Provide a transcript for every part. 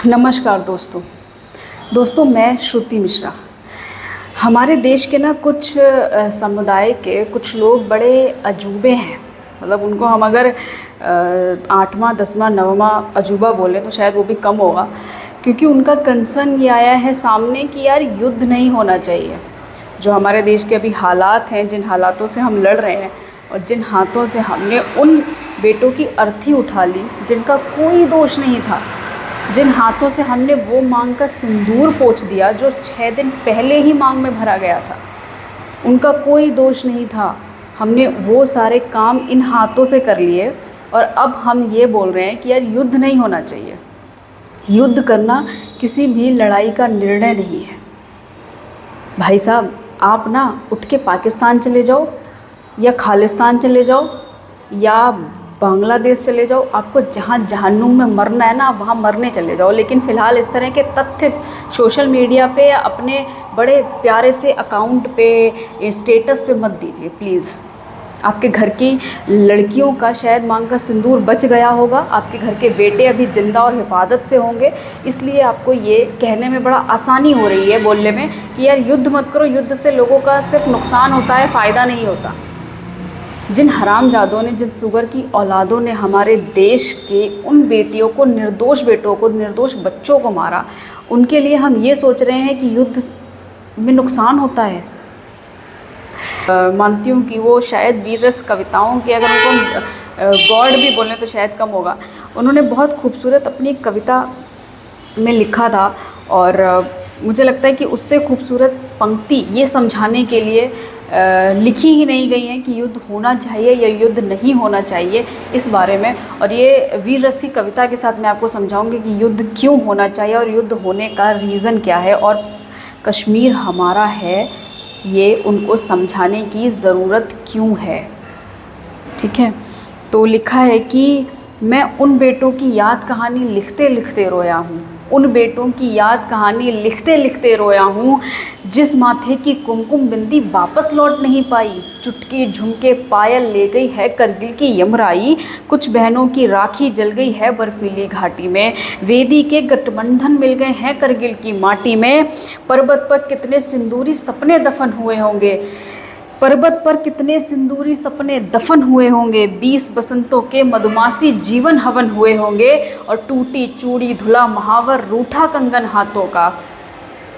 नमस्कार दोस्तों, मैं श्रुति मिश्रा। हमारे देश के कुछ समुदाय के कुछ लोग बड़े अजूबे हैं। मतलब उनको हम अगर 8वां 10वां 9वां अजूबा बोलें तो शायद वो भी कम होगा, क्योंकि उनका कंसर्न ये आया है सामने कि यार युद्ध नहीं होना चाहिए। जो हमारे देश के अभी हालात हैं, जिन हालातों से हम लड़ रहे हैं और जिन हाथों से हमने उन बेटों की अर्थी उठा ली जिनका कोई दोष नहीं था, जिन हाथों से हमने वो मांग का सिंदूर पोंछ दिया जो 6 दिन पहले ही मांग में भरा गया था, उनका कोई दोष नहीं था। हमने वो सारे काम इन हाथों से कर लिए और अब हम ये बोल रहे हैं कि यार युद्ध नहीं होना चाहिए। युद्ध करना किसी भी लड़ाई का निर्णय नहीं है। भाई साहब, आप उठ के पाकिस्तान चले जाओ या खालिस्तान चले जाओ या बांग्लादेश चले जाओ, आपको जहाँ जहन्नुम में मरना है आप वहाँ मरने चले जाओ। लेकिन फ़िलहाल इस तरह के तथ्य सोशल मीडिया पे या अपने बड़े प्यारे से अकाउंट पे, स्टेटस पे मत दीजिए प्लीज़। आपके घर की लड़कियों का शायद मांग का सिंदूर बच गया होगा, आपके घर के बेटे अभी ज़िंदा और हिफाजत से होंगे, इसलिए आपको ये कहने में बड़ा आसानी हो रही है बोलने में कि यार युद्ध मत करो, युद्ध से लोगों का सिर्फ नुकसान होता है, फ़ायदा नहीं होता। जिन हरामजादों ने, जिन सुगर की औलादों ने हमारे देश के उन बेटियों को, निर्दोष बेटों को, निर्दोष बच्चों को मारा, उनके लिए हम ये सोच रहे हैं कि युद्ध में नुकसान होता है। मानती हूँ कि वो शायद वीर रस कविताओं के, अगर उनको गॉड भी बोलें तो शायद कम होगा, उन्होंने बहुत खूबसूरत अपनी कविता में लिखा था और मुझे लगता है कि उससे खूबसूरत पंक्ति ये समझाने के लिए लिखी ही नहीं गई है कि युद्ध होना चाहिए या युद्ध नहीं होना चाहिए इस बारे में। और ये वीर रस की कविता के साथ मैं आपको समझाऊंगी कि युद्ध क्यों होना चाहिए और युद्ध होने का रीज़न क्या है और कश्मीर हमारा है, ये उनको समझाने की ज़रूरत क्यों है। ठीक है, तो लिखा है कि मैं उन बेटों की याद कहानी लिखते लिखते रोया हूँ, उन बेटों की याद कहानी लिखते लिखते रोया हूँ, जिस माथे की कुमकुम बिंदी वापस लौट नहीं पाई। चुटकी झुमके पायल ले गई है करगिल की यमराई, कुछ बहनों की राखी जल गई है बर्फीली घाटी में, वेदी के गठबंधन मिल गए हैं करगिल की माटी में। पर्वत पर कितने सिंदूरी सपने दफन हुए होंगे, पर्वत पर कितने सिंदूरी सपने दफन हुए होंगे, 20 बसंतों के मधुमासी जीवन हवन हुए होंगे, और टूटी चूड़ी धुला महावर रूठा कंगन हाथों का।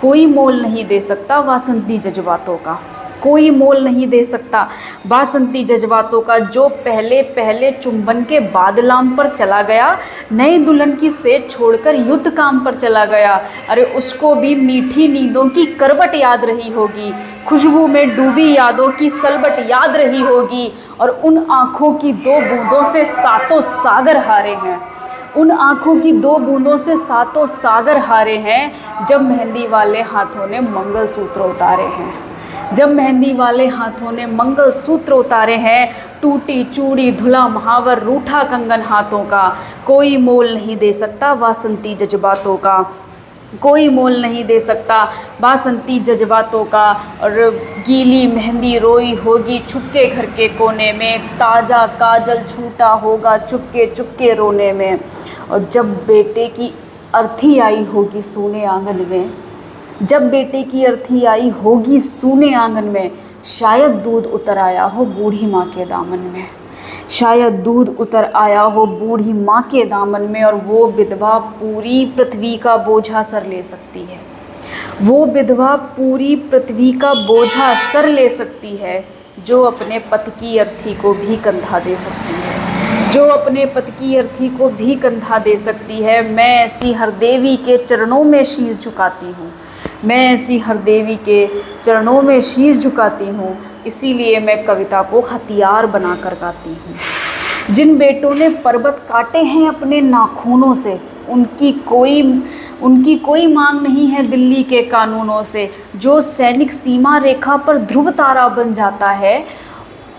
कोई मोल नहीं दे सकता वासंती जज्बातों का, कोई मोल नहीं दे सकता वासंती जज्बातों का। जो पहले पहले चुंबन के बादलाम पर चला गया, नई दुल्हन की सेज छोड़कर युद्ध काम पर चला गया। अरे उसको भी मीठी नींदों की करवट याद रही होगी, खुशबू में डूबी यादों की सलबट याद रही होगी, और उन आँखों की 2 बूंदों से सातों सागर हारे हैं, उन आँखों की 2 बूंदों से सातों सागर हारे हैं, जब मेहंदी वाले हाथों ने मंगलसूत्र उतारे हैं, जब मेहंदी वाले हाथों ने मंगलसूत्र उतारे हैं। टूटी चूड़ी धुला महावर रूठा कंगन हाथों का, कोई मोल नहीं दे सकता वासंती जज्बातों का, कोई मोल नहीं दे सकता वासंती जज्बातों का। और गीली मेहंदी रोई होगी छुपके घर के कोने में, ताज़ा काजल छूटा होगा चुपके चुपके रोने में। और जब बेटे की अर्थी आई होगी सूने आंगन में, जब बेटे की अर्थी आई होगी सूने आंगन में, शायद दूध उतर आया हो बूढ़ी माँ के दामन में, शायद दूध उतर आया हो बूढ़ी माँ के दामन में। और वो विधवा पूरी पृथ्वी का बोझा सर ले सकती है, वो विधवा पूरी पृथ्वी का बोझा सर ले सकती है, जो अपने पति की अर्थी को भी कंधा दे सकती है, जो अपने पति की अर्थी को भी कंधा दे सकती है। मैं ऐसी हर देवी के चरणों में शीश झुकाती हूँ, मैं ऐसी हर देवी के चरणों में शीश झुकाती हूँ, इसीलिए मैं कविता को हथियार बनाकर गाती हूँ। जिन बेटों ने पर्वत काटे हैं अपने नाखूनों से, उनकी कोई मांग नहीं है दिल्ली के कानूनों से। जो सैनिक सीमा रेखा पर ध्रुव तारा बन जाता है,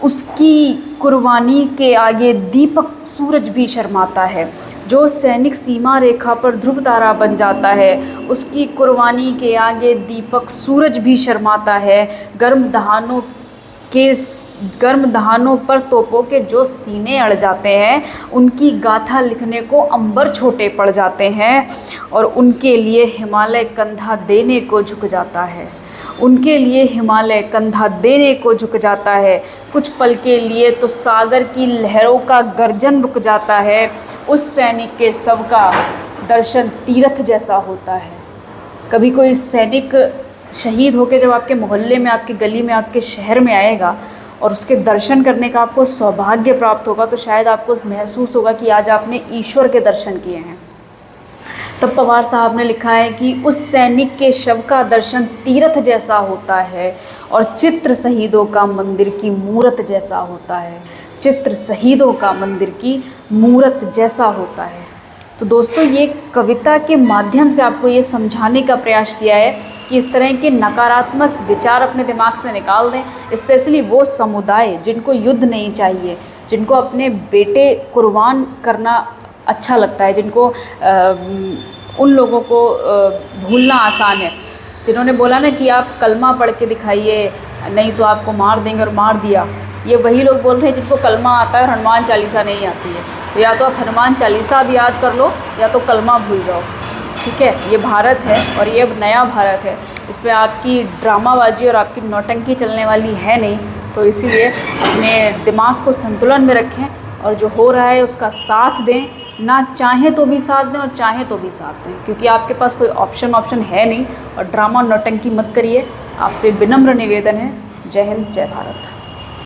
उसकी कुर्बानी के आगे दीपक सूरज भी शर्माता है। जो सैनिक सीमा रेखा पर ध्रुव तारा बन जाता है, उसकी कुर्बानी के आगे दीपक सूरज भी शर्माता है। गर्म दहानों के गर्म दहानों पर तोपों के जो सीने अड़ जाते हैं, उनकी गाथा लिखने को अंबर छोटे पड़ जाते हैं, और उनके लिए हिमालय कंधा देने को झुक जाता है। उनके लिए हिमालय कंधा देने को झुक जाता है। कुछ पल के लिए तो सागर की लहरों का गर्जन रुक जाता है। उस सैनिक के शव का दर्शन तीर्थ जैसा होता है। कभी कोई सैनिक शहीद होकर जब आपके मोहल्ले में, आपकी गली में, आपके शहर में आएगा और उसके दर्शन करने का आपको सौभाग्य प्राप्त होगा, तो शायद आपको महसूस होगा कि आज आपने ईश्वर के दर्शन किए हैं। तब पवार साहब ने लिखा है कि उस सैनिक के शव का दर्शन तीर्थ जैसा होता है और चित्र शहीदों का मंदिर की मूरत जैसा होता है। चित्र शहीदों का मंदिर की मूरत जैसा होता है। तो दोस्तों, ये कविता के माध्यम से आपको ये समझाने का प्रयास किया है कि इस तरह के नकारात्मक विचार अपने दिमाग से निकाल दें। स्पेशली वो समुदाय जिनको युद्ध नहीं चाहिए, जिनको अपने बेटे कुर्बान करना अच्छा लगता है, जिनको उन लोगों को भूलना आसान है, जिन्होंने बोला ना कि आप कलमा पढ़ के दिखाइए, नहीं तो आपको मार देंगे, और मार दिया। ये वही लोग बोल रहे हैं जिनको कलमा आता है और हनुमान चालीसा नहीं आती है। तो या तो आप हनुमान चालीसा भी याद कर लो, या तो कलमा भूल जाओ। ठीक है, ये भारत है और ये अब नया भारत है। इसमें आपकी ड्रामाबाजी और आपकी नौटंकी चलने वाली है नहीं। तो इसीलिए अपने दिमाग को संतुलन में रखें और जो हो रहा है उसका साथ दें। ना चाहें तो भी साथ दें और चाहें तो भी साथ दें, क्योंकि आपके पास कोई ऑप्शन है नहीं। और ड्रामा नौटंकी मत करिए। आपसे विनम्र निवेदन है। जय हिंद, जय भारत।